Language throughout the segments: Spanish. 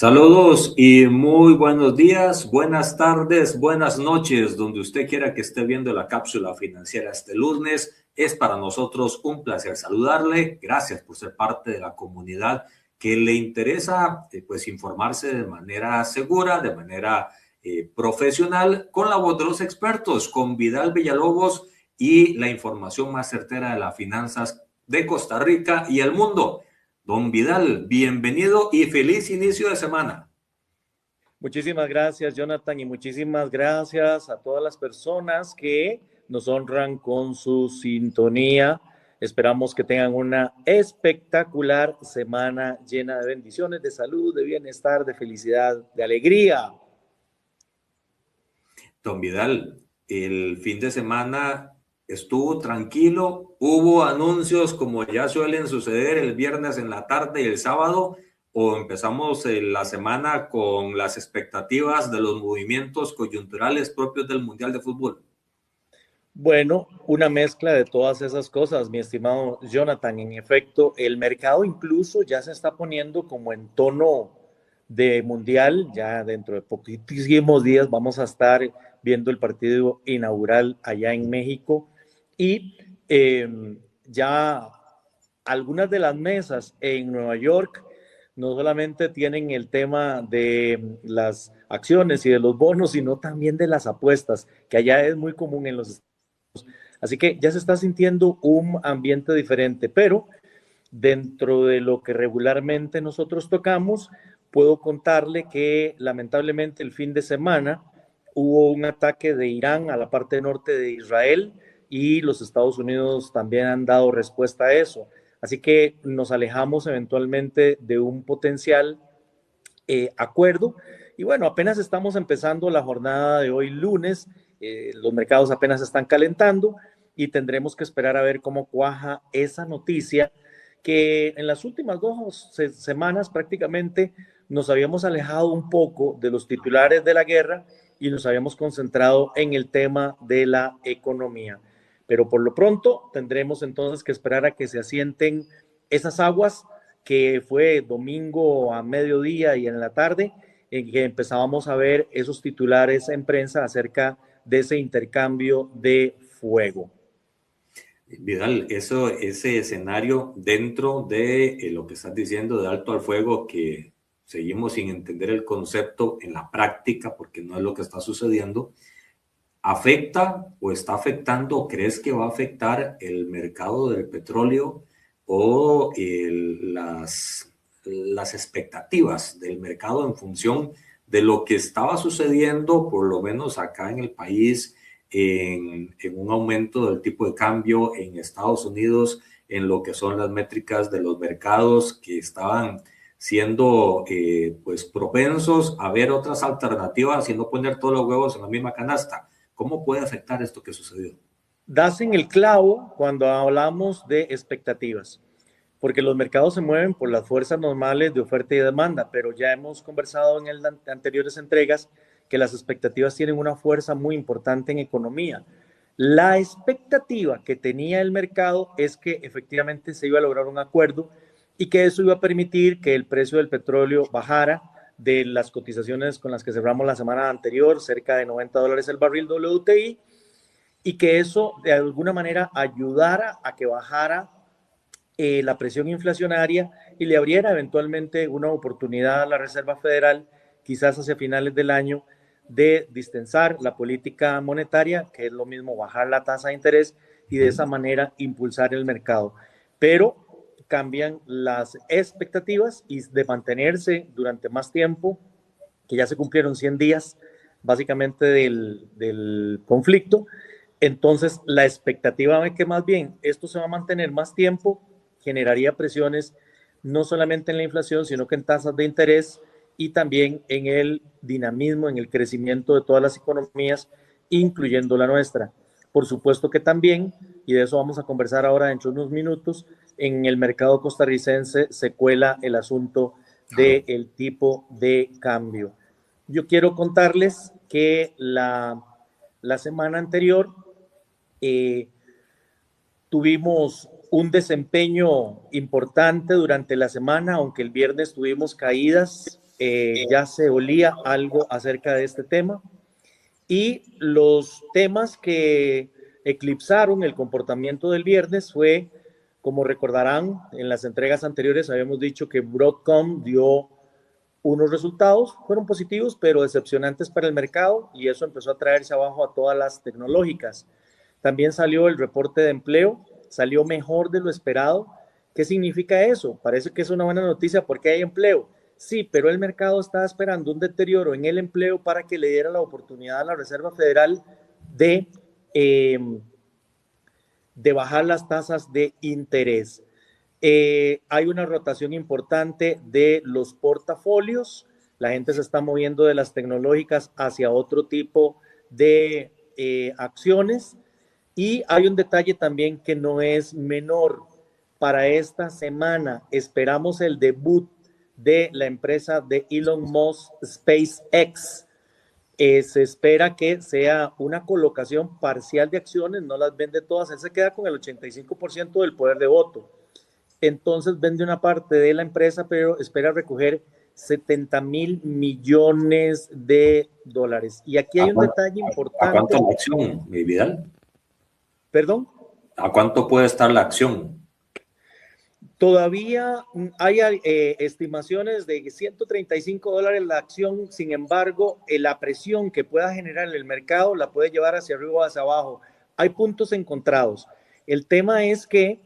Saludos y muy buenos días, buenas tardes, buenas noches, donde usted quiera que esté viendo la cápsula financiera este lunes. Es para nosotros un placer saludarle. Gracias por ser parte de la comunidad que le interesa pues informarse de manera segura, de manera profesional, con la voz de los expertos, con Vidal Villalobos y la información más certera de las finanzas de Costa Rica y el mundo. Don Vidal, bienvenido y feliz inicio de semana. Muchísimas gracias, Jonathan, y muchísimas gracias a todas las personas que nos honran con su sintonía. Esperamos que tengan una espectacular semana llena de bendiciones, de salud, de bienestar, de felicidad, de alegría. Don Vidal, el fin de semana estuvo tranquilo, hubo anuncios como ya suelen suceder el viernes en la tarde y el sábado, o empezamos la semana con las expectativas de los movimientos coyunturales propios del Mundial de Fútbol. Bueno, una mezcla de todas esas cosas, mi estimado Jonathan. En efecto, el mercado incluso ya se está poniendo como en tono de mundial. Ya dentro de poquísimos días vamos a estar viendo el partido inaugural allá en México y ya algunas de las mesas en Nueva York no solamente tienen el tema de las acciones y de los bonos, sino también de las apuestas, que allá es muy común en los Estados Unidos. Así que ya se está sintiendo un ambiente diferente, pero dentro de lo que regularmente nosotros tocamos, puedo contarle que lamentablemente el fin de semana hubo un ataque de Irán a la parte norte de Israel y los Estados Unidos también han dado respuesta a eso. Así que nos alejamos eventualmente de un potencial acuerdo. Y bueno, apenas estamos empezando la jornada de hoy lunes, los mercados apenas están calentando y tendremos que esperar a ver cómo cuaja esa noticia que en las últimas 2 semanas prácticamente nos habíamos alejado un poco de los titulares de la guerra y nos habíamos concentrado en el tema de la economía. Pero por lo pronto tendremos entonces que esperar a que se asienten esas aguas, que fue domingo a mediodía y en la tarde, en que empezábamos a ver esos titulares en prensa acerca de ese intercambio de fuego. Vidal, ese escenario dentro de lo que estás diciendo de alto al fuego, que seguimos sin entender el concepto en la práctica porque no es lo que está sucediendo, ¿afecta o está afectando o crees que va a afectar el mercado del petróleo o las expectativas del mercado en función de lo que estaba sucediendo, por lo menos acá en el país, en un aumento del tipo de cambio en Estados Unidos, en lo que son las métricas de los mercados que estaban siendo pues propensos a ver otras alternativas y no poner todos los huevos en la misma canasta? ¿Cómo puede afectar esto que sucedió? Das en el clavo cuando hablamos de expectativas, porque los mercados se mueven por las fuerzas normales de oferta y demanda, pero ya hemos conversado en anteriores entregas que las expectativas tienen una fuerza muy importante en economía. La expectativa que tenía el mercado es que efectivamente se iba a lograr un acuerdo y que eso iba a permitir que el precio del petróleo bajara de las cotizaciones con las que cerramos la semana anterior, cerca de $90 el barril WTI, y que eso de alguna manera ayudara a que bajara la presión inflacionaria y le abriera eventualmente una oportunidad a la Reserva Federal, quizás hacia finales del año, de distensar la política monetaria, que es lo mismo bajar la tasa de interés y de esa manera impulsar el mercado. Pero cambian las expectativas y de mantenerse durante más tiempo, que ya se cumplieron 100 días básicamente del conflicto. Entonces, la expectativa es que más bien esto se va a mantener más tiempo, generaría presiones no solamente en la inflación, sino que en tasas de interés y también en el dinamismo, en el crecimiento de todas las economías, incluyendo la nuestra. Por supuesto que también, y de eso vamos a conversar ahora dentro de unos minutos, en el mercado costarricense se cuela el asunto del tipo de cambio. Yo quiero contarles que la semana anterior tuvimos un desempeño importante durante la semana, aunque el viernes tuvimos caídas ya se olía algo acerca de este tema. Y los temas que eclipsaron el comportamiento del viernes fue, como recordarán, en las entregas anteriores habíamos dicho que Broadcom dio unos resultados, fueron positivos, pero decepcionantes para el mercado, y eso empezó a traerse abajo a todas las tecnológicas. También salió el reporte de empleo, salió mejor de lo esperado. ¿Qué significa eso? Parece que es una buena noticia porque hay empleo. Sí, pero el mercado estaba esperando un deterioro en el empleo para que le diera la oportunidad a la Reserva Federal de, eh, de bajar las tasas de interés. Hay una rotación importante de los portafolios. La gente se está moviendo de las tecnológicas hacia otro tipo de acciones. Y hay un detalle también que no es menor. Para esta semana esperamos el debut de la empresa de Elon Musk, SpaceX. Se espera que sea una colocación parcial de acciones, no las vende todas, él se queda con el 85% del poder de voto. Entonces vende una parte de la empresa, pero espera recoger 70,000 millones de dólares. Y aquí hay un detalle ¿A importante. cuánto la acción, mi Vidal? ¿Perdón? ¿A cuánto puede estar la acción? Todavía hay estimaciones de $135 la acción, sin embargo, la presión que pueda generar en el mercado la puede llevar hacia arriba o hacia abajo. Hay puntos encontrados. El tema es que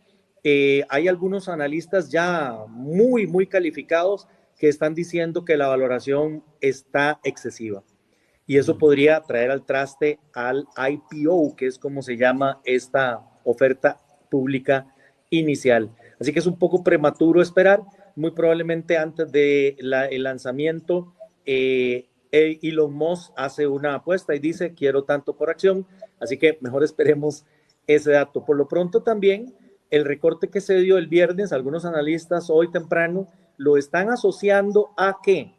hay algunos analistas ya muy calificados que están diciendo que la valoración está excesiva. Y eso podría traer al traste al IPO, que es como se llama esta oferta pública inicial. Así que es un poco prematuro esperar. Muy probablemente antes del lanzamiento, Elon Musk hace una apuesta y dice, quiero tanto por acción. Así que mejor esperemos ese dato. Por lo pronto también, el recorte que se dio el viernes, algunos analistas hoy temprano lo están asociando a que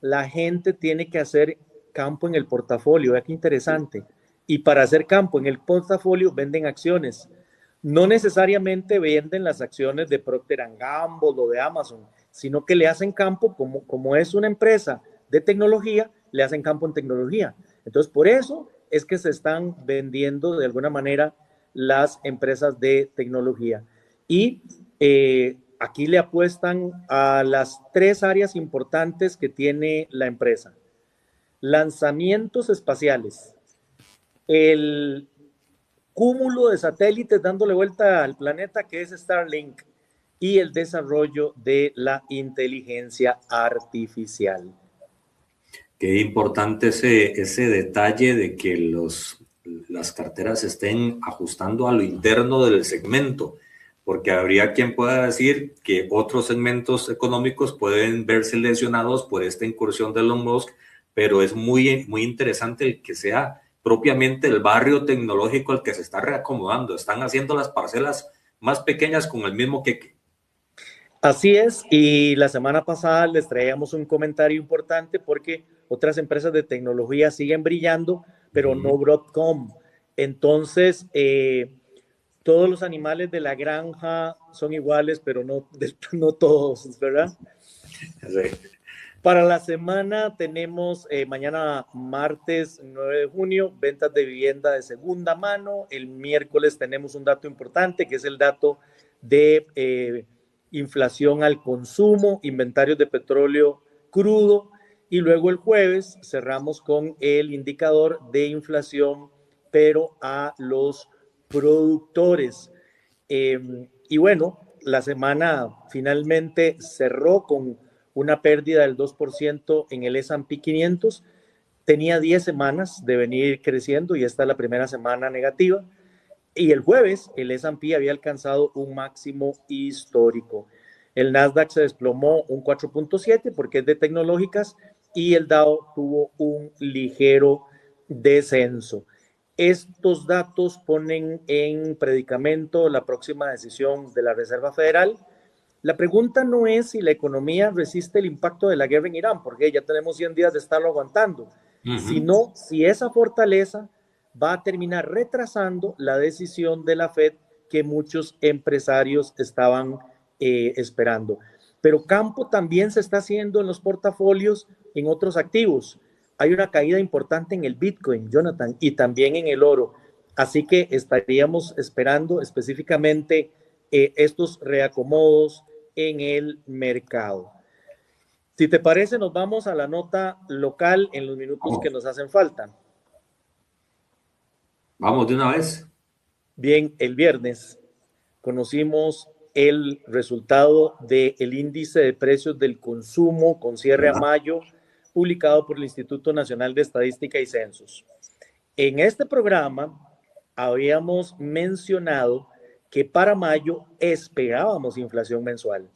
la gente tiene que hacer campo en el portafolio. Vea qué interesante. Y para hacer campo en el portafolio venden acciones. No necesariamente venden las acciones de Procter & Gamble o de Amazon, sino que le hacen campo, como es una empresa de tecnología, le hacen campo en tecnología. Entonces, por eso es que se están vendiendo de alguna manera las empresas de tecnología. Y aquí le apuestan a las 3 áreas importantes que tiene la empresa. Lanzamientos espaciales, el cúmulo de satélites dándole vuelta al planeta que es Starlink y el desarrollo de la inteligencia artificial. Qué importante ese detalle de que las carteras se estén ajustando a lo interno del segmento, porque habría quien pueda decir que otros segmentos económicos pueden verse lesionados por esta incursión de Elon Musk, pero es muy interesante el que sea propiamente el barrio tecnológico el que se está reacomodando. Están haciendo las parcelas más pequeñas con el mismo queque. Así es, y la semana pasada les traíamos un comentario importante porque otras empresas de tecnología siguen brillando, pero no Broadcom. Entonces, todos los animales de la granja son iguales, pero no todos, ¿verdad? Sí. Para la semana tenemos mañana martes 9 de junio, ventas de vivienda de segunda mano. El miércoles tenemos un dato importante que es el dato de inflación al consumo, inventarios de petróleo crudo. Y luego el jueves cerramos con el indicador de inflación, pero a los productores. Y bueno, la semana finalmente cerró con una pérdida del 2% en el S&P 500. Tenía 10 semanas de venir creciendo y esta es la primera semana negativa. Y el jueves el S&P había alcanzado un máximo histórico. El Nasdaq se desplomó un 4.7 porque es de tecnológicas y el Dow tuvo un ligero descenso. Estos datos ponen en predicamento la próxima decisión de la Reserva Federal. La pregunta no es si la economía resiste el impacto de la guerra en Irán, porque ya tenemos 100 días de estarlo aguantando, sino si esa fortaleza va a terminar retrasando la decisión de la Fed que muchos empresarios estaban esperando. pero campo también se está haciendo en los portafolios en otros activos. Hay una caída importante en el Bitcoin, Jonathan, y también en el oro. Así que estaríamos esperando específicamente estos reacomodos en el mercado. Si te parece, nos vamos a la nota local en los minutos que nos hacen falta. Vamos de una vez. Bien, el viernes conocimos el resultado del índice de precios del consumo con cierre a mayo, publicado por el Instituto Nacional de Estadística y Censos. En este programa habíamos mencionado que para mayo esperábamos inflación mensual,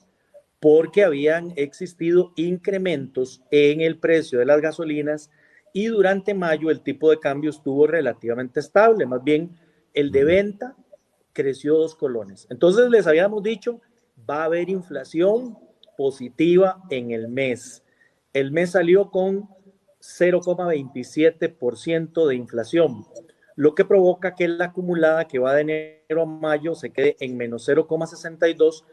porque habían existido incrementos en el precio de las gasolinas y durante mayo el tipo de cambio estuvo relativamente estable, más bien el de venta creció 2 colones. Entonces les habíamos dicho, va a haber inflación positiva en el mes. El mes salió con 0,27% de inflación, lo que provoca que la acumulada que va de enero a mayo se quede en menos 0,62%,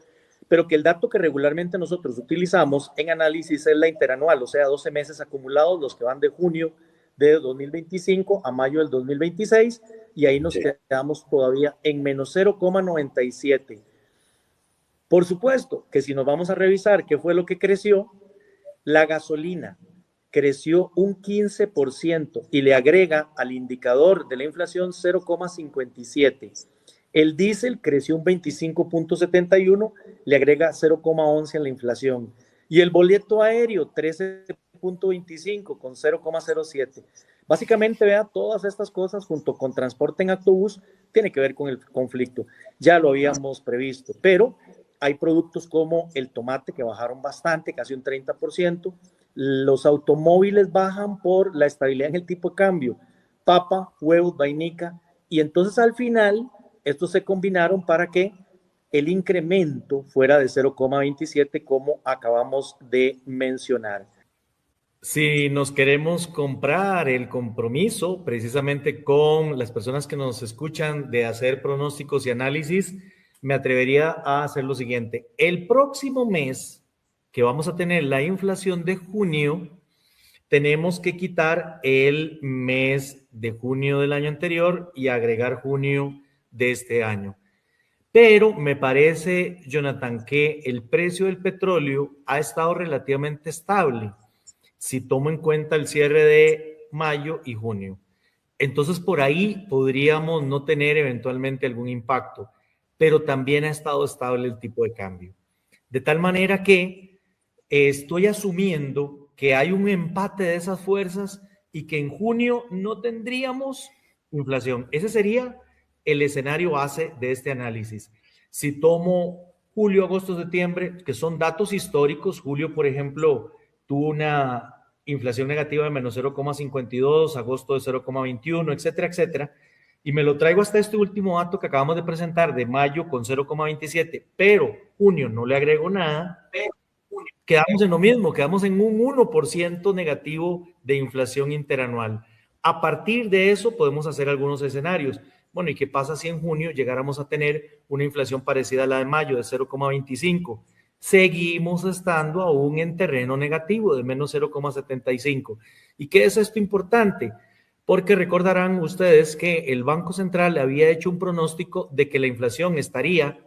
pero que el dato que regularmente nosotros utilizamos en análisis es la interanual, o sea, 12 meses acumulados, los que van de junio de 2025 a mayo del 2026, y ahí nos quedamos todavía en menos 0,97. Por supuesto que si nos vamos a revisar qué fue lo que creció, la gasolina creció un 15% y le agrega al indicador de la inflación 0,57. El diésel creció un 25.71, le agrega 0,11 a la inflación. Y el boleto aéreo 13.25 con 0,07. Básicamente, vea, todas estas cosas junto con transporte en autobús tiene que ver con el conflicto. Ya lo habíamos previsto, pero hay productos como el tomate que bajaron bastante, casi un 30%. Los automóviles bajan por la estabilidad en el tipo de cambio. Papa, huevos, vainica. Y entonces al final, estos se combinaron para que el incremento fuera de 0,27, como acabamos de mencionar. Si nos queremos comprar el compromiso precisamente con las personas que nos escuchan de hacer pronósticos y análisis, me atrevería a hacer lo siguiente. El próximo mes que vamos a tener la inflación de junio, tenemos que quitar el mes de junio del año anterior y agregar junio de este año. Pero me parece, Jonathan, que el precio del petróleo ha estado relativamente estable si tomo en cuenta el cierre de mayo y junio. Entonces, por ahí podríamos no tener eventualmente algún impacto, pero también ha estado estable el tipo de cambio. De tal manera que estoy asumiendo que hay un empate de esas fuerzas y que en junio no tendríamos inflación. Ese sería el escenario base de este análisis. Si tomo julio, agosto, septiembre, que son datos históricos, julio, por ejemplo, tuvo una inflación negativa de menos 0,52, agosto de 0,21, etcétera, etcétera, y me lo traigo hasta este último dato que acabamos de presentar de mayo con 0,27, pero junio no le agrego nada, quedamos en lo mismo, quedamos en un 1% negativo de inflación interanual. A partir de eso podemos hacer algunos escenarios. Bueno, ¿y qué pasa si en junio llegáramos a tener una inflación parecida a la de mayo de 0,25? Seguimos estando aún en terreno negativo de menos 0,75. ¿Y qué es esto importante? Porque recordarán ustedes que el Banco Central había hecho un pronóstico de que la inflación estaría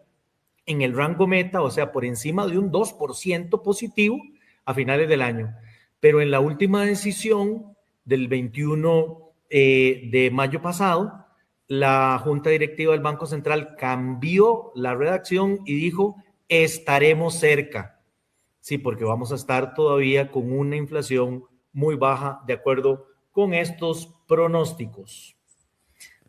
en el rango meta, o sea, por encima de un 2% positivo a finales del año. Pero en la última decisión del 21 de mayo pasado, la Junta Directiva del Banco Central cambió la redacción y dijo, estaremos cerca. Sí, porque vamos a estar todavía con una inflación muy baja de acuerdo con estos pronósticos.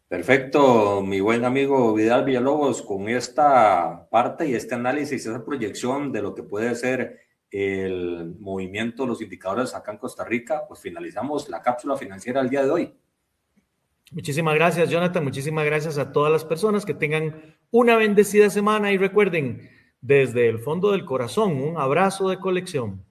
Perfecto, mi buen amigo Vidal Villalobos, con esta parte y este análisis, esa proyección de lo que puede ser el movimiento, los indicadores acá en Costa Rica, pues finalizamos la cápsula financiera del día de hoy. Muchísimas gracias, Jonathan. Muchísimas gracias a todas las personas que tengan una bendecida semana y recuerden, desde el fondo del corazón, un abrazo de colección.